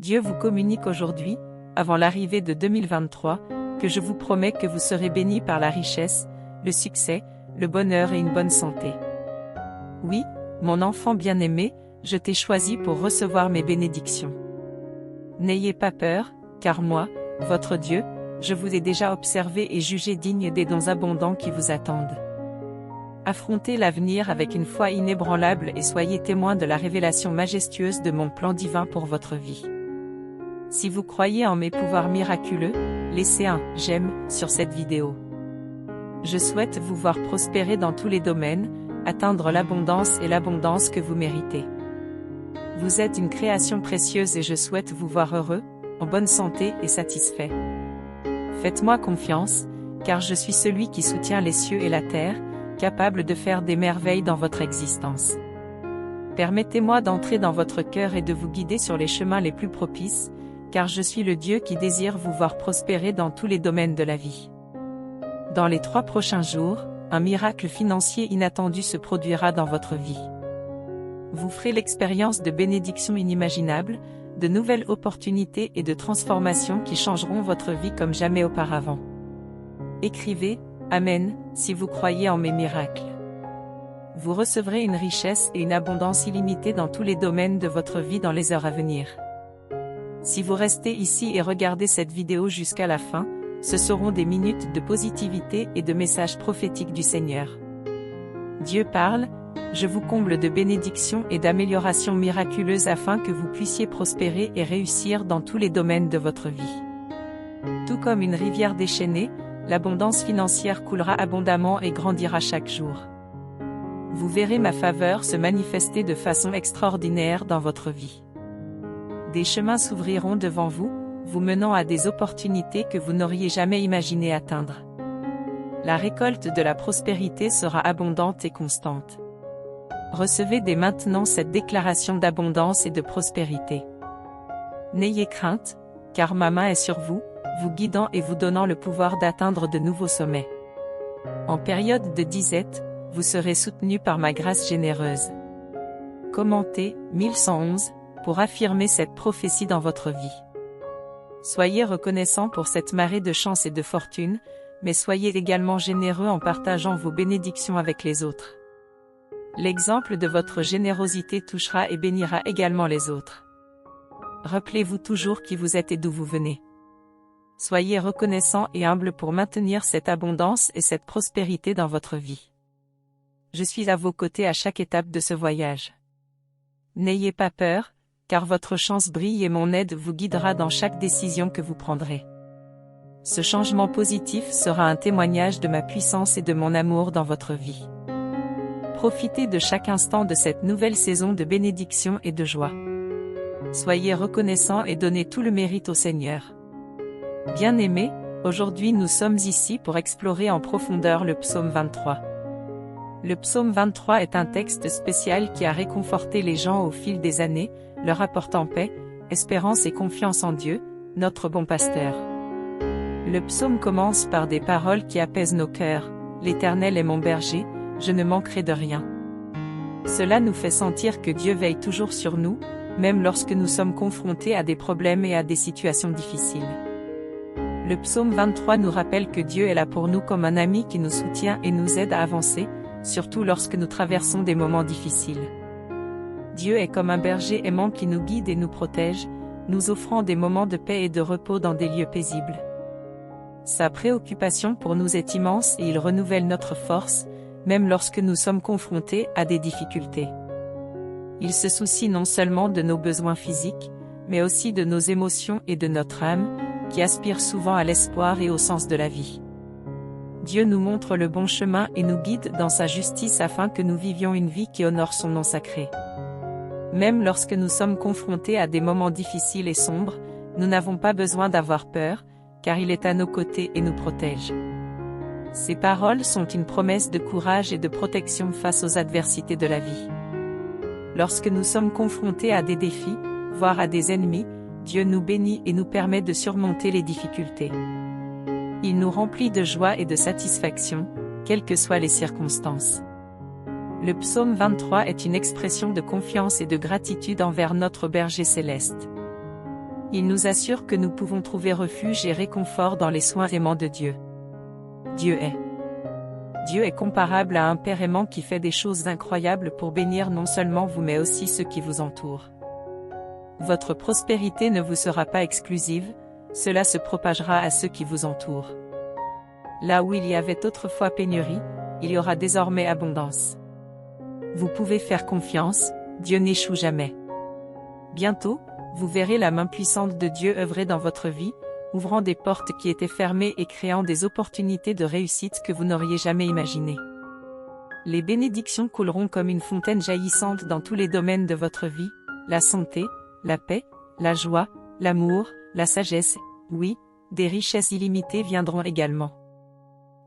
Dieu vous communique aujourd'hui, avant l'arrivée de 2023, que je vous promets que vous serez bénis par la richesse, le succès, le bonheur et une bonne santé. Oui, mon enfant bien-aimé, je t'ai choisi pour recevoir mes bénédictions. N'ayez pas peur, car moi, votre Dieu, je vous ai déjà observé et jugé digne des dons abondants qui vous attendent. Affrontez l'avenir avec une foi inébranlable et soyez témoins de la révélation majestueuse de mon plan divin pour votre vie. Si vous croyez en mes pouvoirs miraculeux, laissez un « j'aime » sur cette vidéo. Je souhaite vous voir prospérer dans tous les domaines, atteindre l'abondance et l'abondance que vous méritez. Vous êtes une création précieuse et je souhaite vous voir heureux, en bonne santé et satisfait. Faites-moi confiance, car je suis celui qui soutient les cieux et la terre, capable de faire des merveilles dans votre existence. Permettez-moi d'entrer dans votre cœur et de vous guider sur les chemins les plus propices, car je suis le Dieu qui désire vous voir prospérer dans tous les domaines de la vie. Dans les 3 prochains jours, un miracle financier inattendu se produira dans votre vie. Vous ferez l'expérience de bénédictions inimaginables, de nouvelles opportunités et de transformations qui changeront votre vie comme jamais auparavant. Écrivez « Amen » si vous croyez en mes miracles. Vous recevrez une richesse et une abondance illimitée dans tous les domaines de votre vie dans les heures à venir. Si vous restez ici et regardez cette vidéo jusqu'à la fin, ce seront des minutes de positivité et de messages prophétiques du Seigneur. Dieu parle, je vous comble de bénédictions et d'améliorations miraculeuses afin que vous puissiez prospérer et réussir dans tous les domaines de votre vie. Tout comme une rivière déchaînée, l'abondance financière coulera abondamment et grandira chaque jour. Vous verrez ma faveur se manifester de façon extraordinaire dans votre vie. Des chemins s'ouvriront devant vous, vous menant à des opportunités que vous n'auriez jamais imaginé atteindre. La récolte de la prospérité sera abondante et constante. Recevez dès maintenant cette déclaration d'abondance et de prospérité. N'ayez crainte, car ma main est sur vous, vous guidant et vous donnant le pouvoir d'atteindre de nouveaux sommets. En période de disette, vous serez soutenu par ma grâce généreuse. Commentez 1111 pour affirmer cette prophétie dans votre vie. Soyez reconnaissant pour cette marée de chance et de fortune, mais soyez également généreux en partageant vos bénédictions avec les autres. L'exemple de votre générosité touchera et bénira également les autres. Rappelez-vous toujours qui vous êtes et d'où vous venez. Soyez reconnaissant et humble pour maintenir cette abondance et cette prospérité dans votre vie. Je suis à vos côtés à chaque étape de ce voyage. N'ayez pas peur, car votre chance brille et mon aide vous guidera dans chaque décision que vous prendrez. Ce changement positif sera un témoignage de ma puissance et de mon amour dans votre vie. Profitez de chaque instant de cette nouvelle saison de bénédiction et de joie. Soyez reconnaissants et donnez tout le mérite au Seigneur. Bien-aimés, aujourd'hui nous sommes ici pour explorer en profondeur le psaume 23. Le psaume 23 est un texte spécial qui a réconforté les gens au fil des années, leur apportant paix, espérance et confiance en Dieu, notre bon pasteur. Le psaume commence par des paroles qui apaisent nos cœurs. « L'Éternel est mon berger, je ne manquerai de rien. » Cela nous fait sentir que Dieu veille toujours sur nous, même lorsque nous sommes confrontés à des problèmes et à des situations difficiles. Le psaume 23 nous rappelle que Dieu est là pour nous comme un ami qui nous soutient et nous aide à avancer, surtout lorsque nous traversons des moments difficiles. Dieu est comme un berger aimant qui nous guide et nous protège, nous offrant des moments de paix et de repos dans des lieux paisibles. Sa préoccupation pour nous est immense et il renouvelle notre force, même lorsque nous sommes confrontés à des difficultés. Il se soucie non seulement de nos besoins physiques, mais aussi de nos émotions et de notre âme, qui aspire souvent à l'espoir et au sens de la vie. Dieu nous montre le bon chemin et nous guide dans sa justice afin que nous vivions une vie qui honore son nom sacré. Même lorsque nous sommes confrontés à des moments difficiles et sombres, nous n'avons pas besoin d'avoir peur, car il est à nos côtés et nous protège. Ces paroles sont une promesse de courage et de protection face aux adversités de la vie. Lorsque nous sommes confrontés à des défis, voire à des ennemis, Dieu nous bénit et nous permet de surmonter les difficultés. Il nous remplit de joie et de satisfaction, quelles que soient les circonstances. Le psaume 23 est une expression de confiance et de gratitude envers notre berger céleste. Il nous assure que nous pouvons trouver refuge et réconfort dans les soins aimants de Dieu. Dieu est comparable à un Père aimant qui fait des choses incroyables pour bénir non seulement vous mais aussi ceux qui vous entourent. Votre prospérité ne vous sera pas exclusive, cela se propagera à ceux qui vous entourent. Là où il y avait autrefois pénurie, il y aura désormais abondance. Vous pouvez faire confiance, Dieu n'échoue jamais. Bientôt, vous verrez la main puissante de Dieu œuvrer dans votre vie, ouvrant des portes qui étaient fermées et créant des opportunités de réussite que vous n'auriez jamais imaginées. Les bénédictions couleront comme une fontaine jaillissante dans tous les domaines de votre vie, la santé, la paix, la joie, l'amour, la sagesse, oui, des richesses illimitées viendront également.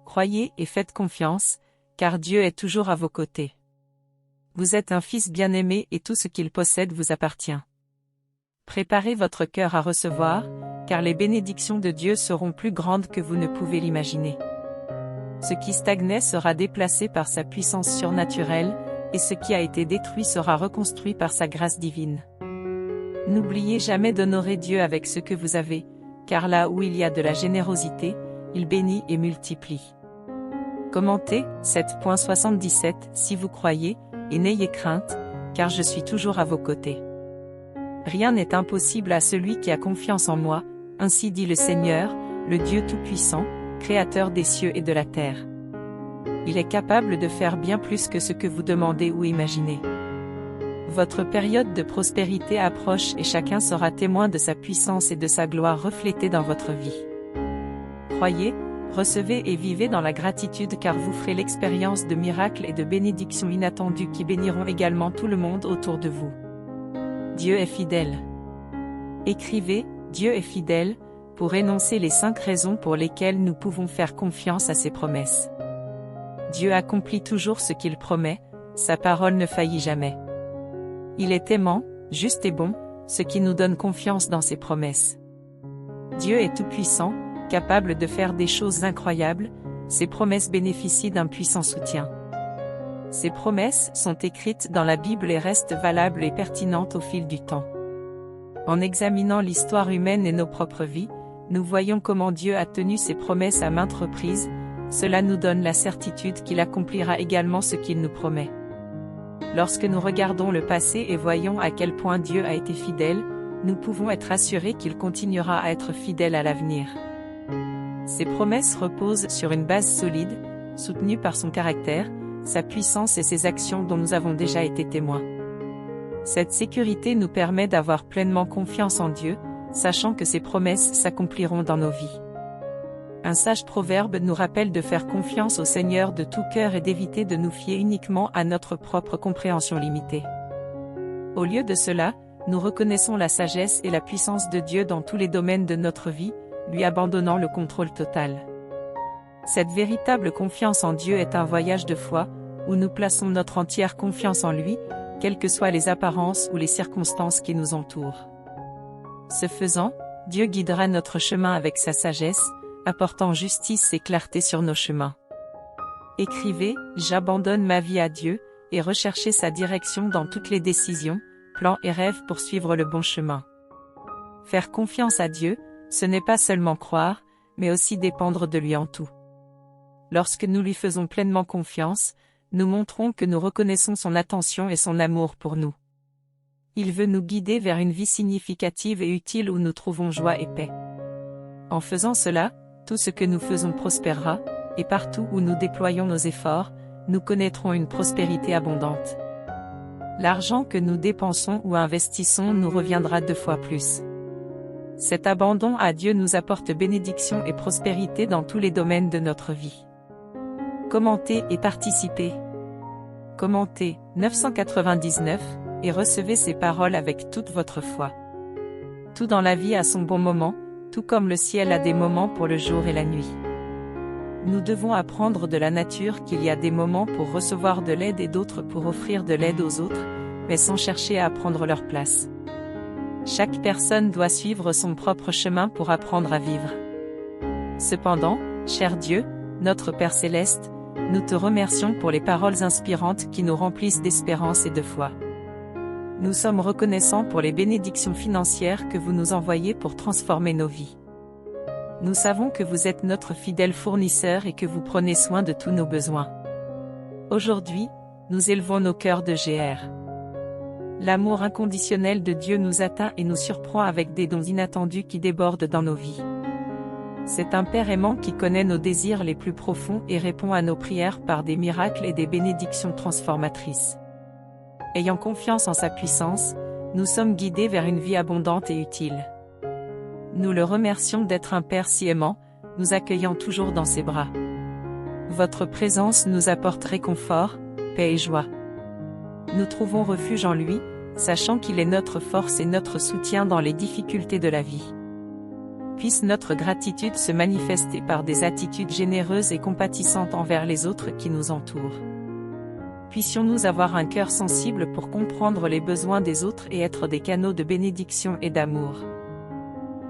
Croyez et faites confiance, car Dieu est toujours à vos côtés. Vous êtes un fils bien-aimé et tout ce qu'il possède vous appartient. Préparez votre cœur à recevoir, car les bénédictions de Dieu seront plus grandes que vous ne pouvez l'imaginer. Ce qui stagnait sera déplacé par sa puissance surnaturelle, et ce qui a été détruit sera reconstruit par sa grâce divine. N'oubliez jamais d'honorer Dieu avec ce que vous avez, car là où il y a de la générosité, il bénit et multiplie. Commentez 7.77 si vous croyez, et n'ayez crainte, car je suis toujours à vos côtés. Rien n'est impossible à celui qui a confiance en moi, ainsi dit le Seigneur, le Dieu Tout-Puissant, Créateur des cieux et de la terre. Il est capable de faire bien plus que ce que vous demandez ou imaginez. Votre période de prospérité approche et chacun sera témoin de sa puissance et de sa gloire reflétée dans votre vie. Croyez, recevez et vivez dans la gratitude car vous ferez l'expérience de miracles et de bénédictions inattendues qui béniront également tout le monde autour de vous. Dieu est fidèle. Écrivez, Dieu est fidèle, pour énoncer les 5 raisons pour lesquelles nous pouvons faire confiance à ses promesses. Dieu accomplit toujours ce qu'il promet, sa parole ne faillit jamais. Il est aimant, juste et bon, ce qui nous donne confiance dans ses promesses. Dieu est tout-puissant, capable de faire des choses incroyables, ses promesses bénéficient d'un puissant soutien. Ces promesses sont écrites dans la Bible et restent valables et pertinentes au fil du temps. En examinant l'histoire humaine et nos propres vies, nous voyons comment Dieu a tenu ses promesses à maintes reprises, cela nous donne la certitude qu'il accomplira également ce qu'il nous promet. Lorsque nous regardons le passé et voyons à quel point Dieu a été fidèle, nous pouvons être assurés qu'il continuera à être fidèle à l'avenir. Ces promesses reposent sur une base solide, soutenue par son caractère, sa puissance et ses actions dont nous avons déjà été témoins. Cette sécurité nous permet d'avoir pleinement confiance en Dieu, sachant que ses promesses s'accompliront dans nos vies. Un sage proverbe nous rappelle de faire confiance au Seigneur de tout cœur et d'éviter de nous fier uniquement à notre propre compréhension limitée. Au lieu de cela, nous reconnaissons la sagesse et la puissance de Dieu dans tous les domaines de notre vie, lui abandonnant le contrôle total. Cette véritable confiance en Dieu est un voyage de foi, où nous plaçons notre entière confiance en lui, quelles que soient les apparences ou les circonstances qui nous entourent. Ce faisant, Dieu guidera notre chemin avec sa sagesse, apportant justice et clarté sur nos chemins. Écrivez, j'abandonne ma vie à Dieu, et recherchez sa direction dans toutes les décisions, plans et rêves pour suivre le bon chemin. Faire confiance à Dieu, ce n'est pas seulement croire, mais aussi dépendre de lui en tout. Lorsque nous lui faisons pleinement confiance, nous montrons que nous reconnaissons son attention et son amour pour nous. Il veut nous guider vers une vie significative et utile où nous trouvons joie et paix. En faisant cela, tout ce que nous faisons prospérera, et partout où nous déployons nos efforts, nous connaîtrons une prospérité abondante. L'argent que nous dépensons ou investissons nous reviendra 2 fois plus. Cet abandon à Dieu nous apporte bénédiction et prospérité dans tous les domaines de notre vie. Commentez et participez. Commentez 999 et recevez ces paroles avec toute votre foi. Tout dans la vie a son bon moment, tout comme le ciel a des moments pour le jour et la nuit. Nous devons apprendre de la nature qu'il y a des moments pour recevoir de l'aide et d'autres pour offrir de l'aide aux autres, mais sans chercher à prendre leur place. Chaque personne doit suivre son propre chemin pour apprendre à vivre. Cependant, cher Dieu, notre Père céleste, nous te remercions pour les paroles inspirantes qui nous remplissent d'espérance et de foi. Nous sommes reconnaissants pour les bénédictions financières que vous nous envoyez pour transformer nos vies. Nous savons que vous êtes notre fidèle fournisseur et que vous prenez soin de tous nos besoins. Aujourd'hui, nous élevons nos cœurs de GR. L'amour inconditionnel de Dieu nous atteint et nous surprend avec des dons inattendus qui débordent dans nos vies. C'est un Père aimant qui connaît nos désirs les plus profonds et répond à nos prières par des miracles et des bénédictions transformatrices. Ayant confiance en sa puissance, nous sommes guidés vers une vie abondante et utile. Nous le remercions d'être un Père si aimant, nous accueillant toujours dans ses bras. Votre présence nous apporte réconfort, paix et joie. Nous trouvons refuge en lui, sachant qu'il est notre force et notre soutien dans les difficultés de la vie. Puisse notre gratitude se manifester par des attitudes généreuses et compatissantes envers les autres qui nous entourent. Puissions-nous avoir un cœur sensible pour comprendre les besoins des autres et être des canaux de bénédiction et d'amour.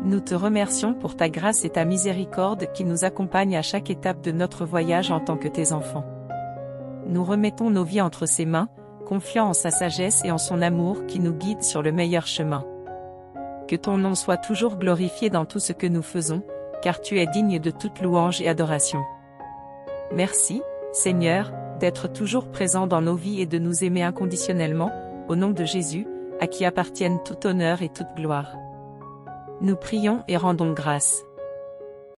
Nous te remercions pour ta grâce et ta miséricorde qui nous accompagnent à chaque étape de notre voyage en tant que tes enfants. Nous remettons nos vies entre ses mains, confiants en sa sagesse et en son amour qui nous guide sur le meilleur chemin. Que ton nom soit toujours glorifié dans tout ce que nous faisons, car tu es digne de toute louange et adoration. Merci, Seigneur, d'être toujours présent dans nos vies et de nous aimer inconditionnellement, au nom de Jésus, à qui appartiennent tout honneur et toute gloire. Nous prions et rendons grâce.